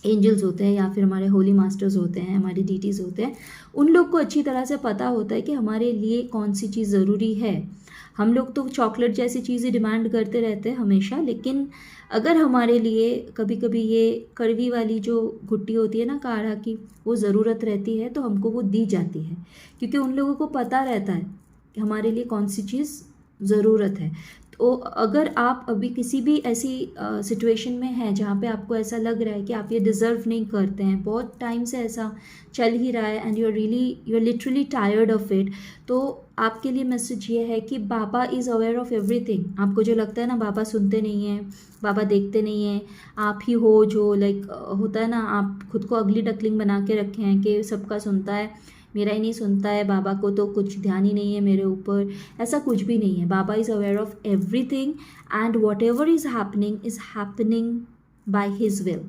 एंजल्स होते हैं, या फिर हमारे होली मास्टर्स होते हैं, हमारे डीटीज़ होते हैं, उन लोग को अच्छी तरह से पता होता है कि हमारे लिए कौन सी चीज़ ज़रूरी है। हम लोग तो चॉकलेट जैसी चीज़ें डिमांड करते रहते हैं हमेशा, लेकिन अगर हमारे लिए कभी कभी ये कड़वी वाली जो घुट्टी होती है ना काढ़ा की, वो ज़रूरत रहती है तो हमको वो दी जाती है, क्योंकि उन लोगों को पता रहता है कि हमारे लिए कौन सी चीज़ ज़रूरत है। तो अगर आप अभी किसी भी ऐसी सिचुएशन में हैं जहाँ पे आपको ऐसा लग रहा है कि आप ये डिज़र्व नहीं करते हैं, बहुत टाइम से ऐसा चल ही रहा है, and you are literally tired of it, तो आपके लिए मैसेज ये है कि Baba is aware of everything. आपको जो लगता है ना बाबा सुनते नहीं हैं, बाबा देखते नहीं हैं, आप ही हो जो लाइक होता है ना, आप खुद को अगली डकलिंग बना के रखे हैं कि सबका सुनता है, मेरा ही नहीं सुनता है, बाबा को तो कुछ ध्यान ही नहीं है मेरे ऊपर। ऐसा कुछ भी नहीं है। Baba is aware of everything and whatever is happening by his will.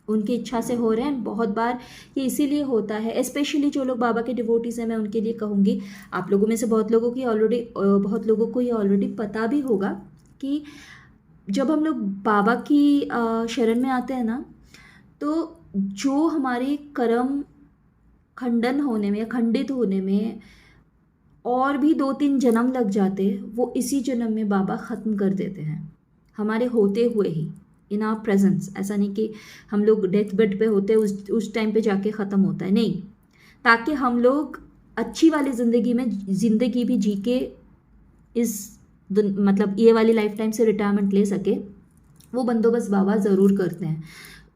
उनकी इच्छा से हो रहे हैं। बहुत बार ये इसीलिए होता है, स्पेशली जो लोग बाबा के डिवोटीज हैं, मैं उनके लिए कहूँगी, आप लोगों में से बहुत लोगों को ये ऑलरेडी पता भी होगा कि जब हम लोग बाबा की शरण में आते हैं ना, तो जो हमारे कर्म खंडन होने में या खंडित होने में और भी 2-3 जन्म लग जाते, वो इसी जन्म में बाबा ख़त्म कर देते हैं, हमारे होते हुए ही, इन आवर प्रेजेंस। ऐसा नहीं कि हम लोग डेथ बेड पे होते उस टाइम पे जाके ख़त्म होता है, नहीं, ताकि हम लोग अच्छी वाली ज़िंदगी भी जी के मतलब ये वाली लाइफ टाइम से रिटायरमेंट ले सके, वो बंदोबस्त बाबा ज़रूर करते हैं।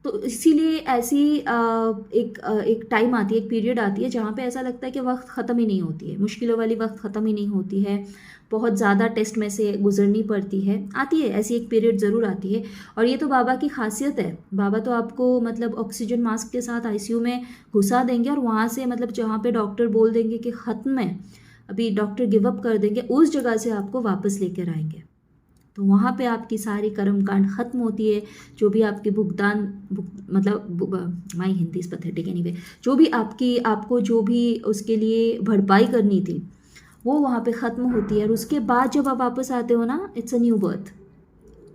तो इसीलिए ऐसी एक टाइम आती है, एक पीरियड आती है जहाँ पे ऐसा लगता है कि वक्त ख़त्म ही नहीं होती है, मुश्किलों वाली वक्त ख़त्म ही नहीं होती है, बहुत ज़्यादा टेस्ट में से गुजरनी पड़ती है, आती है ऐसी एक पीरियड ज़रूर आती है। और ये तो बाबा की खासियत है, बाबा तो आपको मतलब ऑक्सीजन मास्क के साथ आईसीयू में घुसा देंगे, और वहाँ से मतलब जहाँ पे डॉक्टर बोल देंगे कि ख़त्म है, अभी डॉक्टर गिव अप कर देंगे, उस जगह से आपको वापस लेकर आएंगे। तो वहाँ पे आपकी सारी कर्मकांड ख़त्म होती है, जो भी आपके माई हिंदी इज़ पैथेटिक एनीवे, जो भी आपको जो भी उसके लिए भरपाई करनी थी वो वहाँ पे ख़त्म होती है। और उसके बाद जब आप वापस आते हो ना, इट्स अ न्यू बर्थ,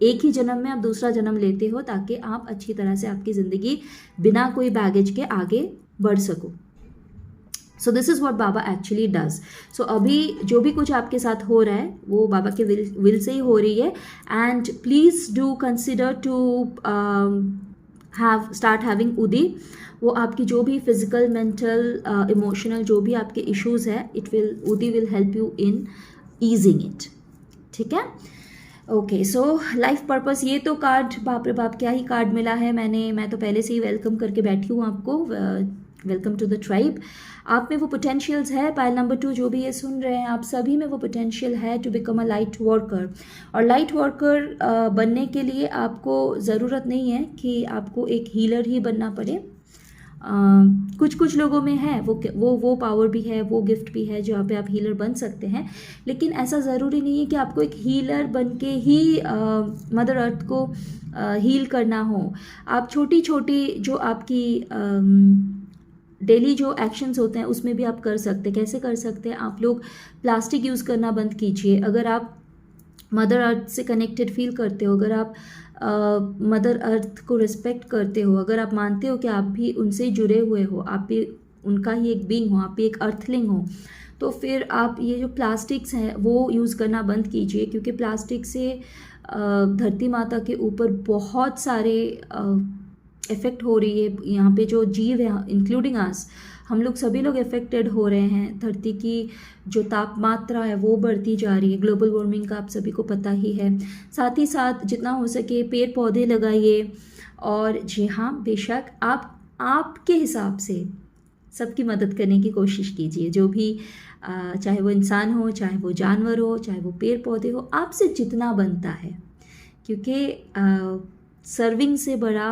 एक ही जन्म में आप दूसरा जन्म लेते हो ताकि आप अच्छी तरह से आपकी ज़िंदगी बिना कोई बैगेज के आगे बढ़ सको। So this is what Baba actually does. So अभी जो भी कुछ आपके साथ हो रहा है वो बाबा के विल से ही हो रही है। And please do consider to start having udi. वो आपकी जो भी फिजिकल, मेंटल, इमोशनल जो भी आपके इश्यूज़ है, उदी will help you in easing it, ठीक है। ओके, सो लाइफ पर्पस, ये तो कार्ड, बाप रे बाप क्या ही कार्ड मिला है। मैं तो पहले से ही वेलकम करके बैठी हूँ आपको। Welcome to the tribe. आप में वो पोटेंशियल्स है। पाइल नंबर 2 जो भी ये सुन रहे हैं, आप सभी में वो पोटेंशियल है to become a light worker. और लाइट वर्कर बनने के लिए आपको ज़रूरत नहीं है कि आपको एक हीलर ही बनना पड़े। कुछ कुछ लोगों में है वो पावर भी है, वो गिफ्ट भी है जहाँ पे आप हीलर बन सकते हैं, लेकिन ऐसा ज़रूरी नहीं है कि आपको एक हीलर बन के ही मदर अर्थ को हील करना हो। आप छोटी छोटी जो आपकी डेली जो एक्शंस होते हैं उसमें भी आप कर सकते हैं। कैसे कर सकते हैं? आप लोग प्लास्टिक यूज़ करना बंद कीजिए। अगर आप मदर अर्थ से कनेक्टेड फील करते हो, अगर आप मदर अर्थ को रिस्पेक्ट करते हो, अगर आप मानते हो कि आप भी उनसे जुड़े हुए हो, आप भी उनका ही एक बीइंग हो, आप भी एक अर्थलिंग हो, तो फिर आप ये जो प्लास्टिक्स हैं वो यूज़ करना बंद कीजिए, क्योंकि प्लास्टिक से धरती माता के ऊपर बहुत सारे इफ़ेक्ट हो रही है। यहाँ पे जो जीव है इंक्लूडिंग अस, हम लोग सभी लोग इफ़ेक्टेड हो रहे हैं। धरती की जो तापमात्रा है वो बढ़ती जा रही है। ग्लोबल वार्मिंग का आप सभी को पता ही है। साथ ही साथ जितना हो सके पेड़ पौधे लगाइए। और जी हाँ, बेशक आप आपके हिसाब से सबकी मदद करने की कोशिश कीजिए। जो भी चाहे वो इंसान हो, चाहे वो जानवर हो, चाहे वो पेड़ पौधे हो, आपसे जितना बनता है, क्योंकि सर्विंग से बड़ा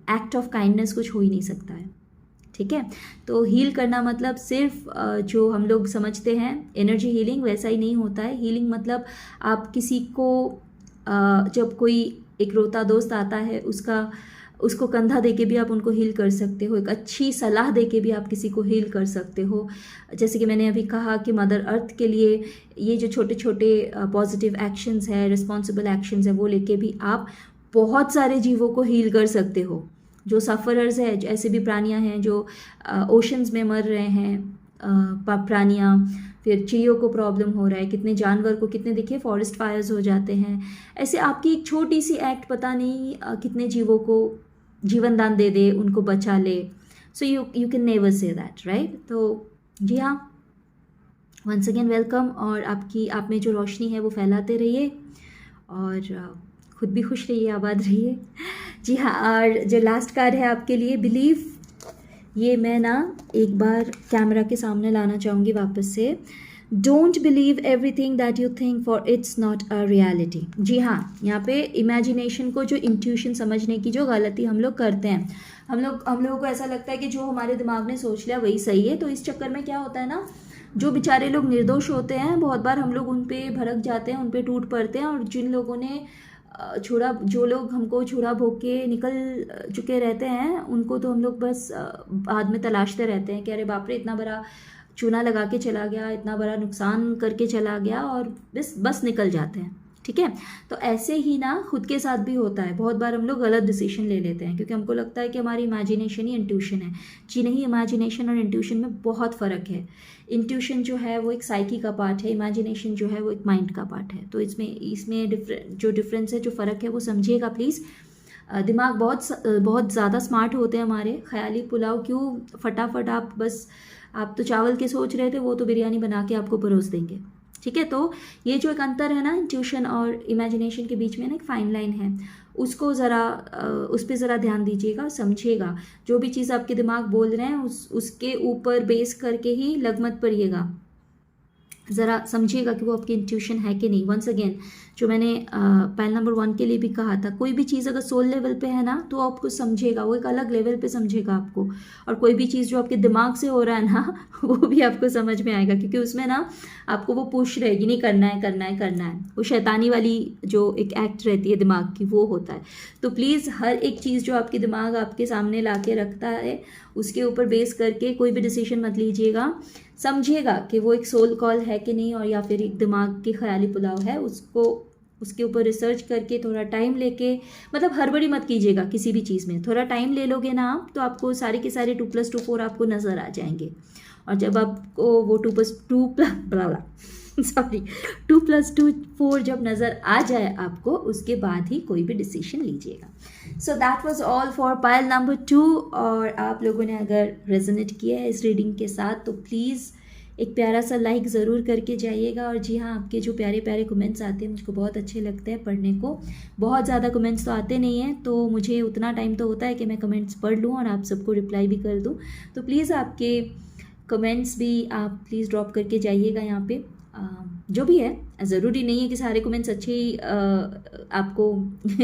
एक्ट ऑफ काइंडनेस कुछ हो ही नहीं सकता है। ठीक है, तो हील करना मतलब सिर्फ जो हम लोग समझते हैं एनर्जी हीलिंग, वैसा ही नहीं होता है। हीलिंग मतलब आप किसी को जब कोई एक रोता दोस्त आता है उसको कंधा देके भी आप उनको हील कर सकते हो। एक अच्छी सलाह देके भी आप किसी को हील कर सकते हो। जैसे कि मैंने अभी कहा कि मदर अर्थ के लिए ये जो छोटे छोटे पॉजिटिव एक्शंस है, रिस्पॉन्सिबल एक्शंस है, वो लेके भी आप बहुत सारे जीवों को हील कर सकते हो। जो सफ़रर्स है, ऐसे भी प्राणियां हैं जो ओशंस में मर रहे हैं, प्राणियां, फिर चिड़ियों को प्रॉब्लम हो रहा है, कितने जानवर को, कितने देखिए फॉरेस्ट फायर्स हो जाते हैं। ऐसे आपकी एक छोटी सी एक्ट पता नहीं कितने जीवों को जीवन दान दे दे, उनको बचा ले। So you can never say that, right. तो जी हाँ, वंस अगेन वेलकम। और आप में जो रोशनी है वो फैलाते रहिए और खुद भी खुश रहिए, आबाद रहिए। जी हाँ, और जो लास्ट कार्ड है आपके लिए, बिलीव, ये मैं ना एक बार कैमरा के सामने लाना चाहूँगी वापस से। Don't believe everything that you think for it's not a reality. जी हाँ, यहाँ पे इमेजिनेशन को, जो इंट्यूशन समझने की जो गलती हम लोग करते हैं, हम लोगों को ऐसा लगता है कि जो हमारे दिमाग ने सोच लिया वही सही है। तो इस चक्कर में क्या होता है ना, जो बेचारे लोग निर्दोष होते हैं, बहुत बार हम लोग उन पे भड़क जाते हैं, उन पे टूट पड़ते हैं। और जिन लोगों ने जो लोग हमको छुरा भोग के निकल चुके रहते हैं, उनको तो हम लोग बस बाद में तलाशते रहते हैं कि अरे बाप रे, इतना बड़ा चूना लगा के चला गया, इतना बड़ा नुकसान करके चला गया, और बस निकल जाते हैं। ठीक है, तो ऐसे ही ना खुद के साथ भी होता है। बहुत बार हम लोग गलत डिसीजन ले लेते हैं क्योंकि हमको लगता है कि हमारी इमेजिनेशन ही इंट्यूशन है। जी नहीं, इमेजिनेशन और इंट्यूशन में बहुत फ़र्क है। इंट्यूशन जो है वो एक साइकी का पार्ट है, इमेजिनेशन जो है वो एक माइंड का पार्ट है। तो इसमें जो डिफरेंस है, जो फ़र्क है, वो समझिएगा प्लीज़। दिमाग बहुत ज़्यादा स्मार्ट होते हैं हमारे। ख्याली पुलाव क्यों, फटाफट आप तो चावल के सोच रहे थे, वो तो बिरयानी बना के आपको परोस देंगे। ठीक है, तो ये जो एक अंतर है ना इंट्यूशन और इमेजिनेशन के बीच में ना, एक फाइन लाइन है, उसको उस पर ज़रा ध्यान दीजिएगा, समझिएगा। जो भी चीज़ आपके दिमाग बोल रहे हैं उसके ऊपर बेस करके ही लग मत पड़िएगा। ज़रा समझिएगा कि वो आपकी इंट्यूशन है कि नहीं। वंस अगेन, जो मैंने पैल नंबर 1 के लिए भी कहा था, कोई भी चीज़ अगर सोल लेवल पे है ना, तो आपको समझेगा, वो एक अलग लेवल पे समझेगा आपको। और कोई भी चीज़ जो आपके दिमाग से हो रहा है ना, वो भी आपको समझ में आएगा, क्योंकि उसमें ना आपको वो पुश रहेगी, नहीं करना है करना है करना है। वो शैतानी वाली जो एक एक्ट रहती है दिमाग की, वो होता है। तो प्लीज़ हर एक चीज़ जो आपके दिमाग आपके सामने ला के रखता है, उसके ऊपर बेस करके कोई भी डिसीजन मत लीजिएगा। समझिएगा कि वो एक सोल कॉल है कि नहीं, और या फिर एक दिमाग की ख्याली पुलाव है। उसके ऊपर रिसर्च करके थोड़ा टाइम लेके, मतलब हड़बड़ी मत कीजिएगा किसी भी चीज़ में। थोड़ा टाइम ले लोगे ना आप, तो आपको सारे के सारे 2+2 4 आपको नज़र आ जाएंगे। और जब आपको वो 2+2 4 जब नज़र आ जाए आपको, उसके बाद ही कोई भी डिसीजन लीजिएगा। So that was all for pile number 2। और आप लोगों ने अगर रेजोनेट किया है इस रीडिंग के साथ, तो प्लीज़ एक प्यारा सा लाइक ज़रूर करके जाइएगा। और जी हाँ, आपके जो प्यारे प्यारे कमेंट्स आते हैं मुझको बहुत अच्छे लगते हैं पढ़ने को। बहुत ज़्यादा कमेंट्स तो आते नहीं हैं, तो मुझे उतना टाइम तो होता है कि मैं कमेंट्स पढ़ लूँ और आप सबको रिप्लाई भी कर दूँ। तो प्लीज़ आपके कमेंट्स भी आप प्लीज़ ड्रॉप करके जाइएगा यहाँ पे। जो भी है, ज़रूरी नहीं है कि सारे कमेंट्स अच्छे ही आपको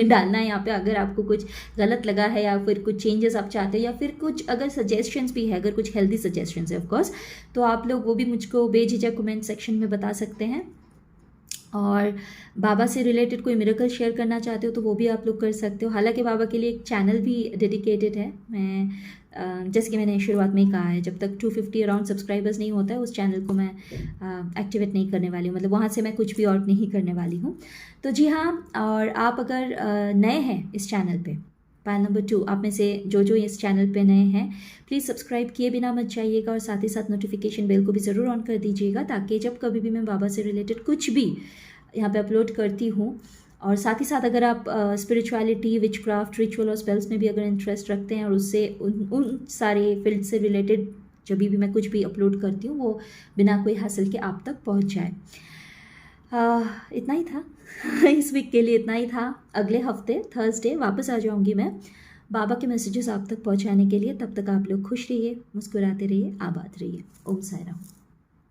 डालना है यहाँ पे। अगर आपको कुछ गलत लगा है या फिर कुछ चेंजेस आप चाहते हैं या फिर कुछ अगर सजेशंस भी है, अगर कुछ हेल्दी सजेशंस है ऑफ कोर्स, तो आप लोग वो भी मुझको बेझिझक कमेंट सेक्शन में बता सकते हैं। और बाबा से रिलेटेड कोई मिरेकल शेयर करना चाहते हो तो वो भी आप लोग कर सकते हो। हालांकि बाबा के लिए एक चैनल भी डेडिकेटेड है। मैं जैसे कि मैंने शुरुआत में ही कहा है, जब तक 250 अराउंड सब्सक्राइबर्स नहीं होता है उस चैनल को मैं एक्टिवेट नहीं करने वाली हूँ, मतलब वहाँ से मैं कुछ भी और नहीं करने वाली हूँ। तो जी हाँ, और आप अगर नए हैं इस चैनल पे, पायल नंबर 2, आप में से जो जो इस चैनल पे नए हैं प्लीज़ सब्सक्राइब किए बिना मत जाइएगा और साथ ही साथ नोटिफिकेशन बेल को भी ज़रूर ऑन कर दीजिएगा, ताकि जब कभी भी मैं बाबा से रिलेटेड कुछ भी यहाँ पे अपलोड करती हूँ। और साथ ही साथ अगर आप स्पिरिचुअलिटी, विचक्राफ्ट, रिचुअल और स्पेल्स में भी अगर इंटरेस्ट रखते हैं और उससे उन सारे फील्ड से रिलेटेड जब भी मैं कुछ भी अपलोड करती हूँ वो बिना कोई हासिल के आप तक पहुँच जाए। इतना ही था इस वीक के लिए, इतना ही था। अगले हफ्ते थर्सडे वापस आ जाऊँगी मैं बाबा के मैसेजेस आप तक पहुँचाने के लिए। तब तक आप लोग खुश रहिए, मुस्कुराते रहिए, आबाद रहिए। ओम साई राम।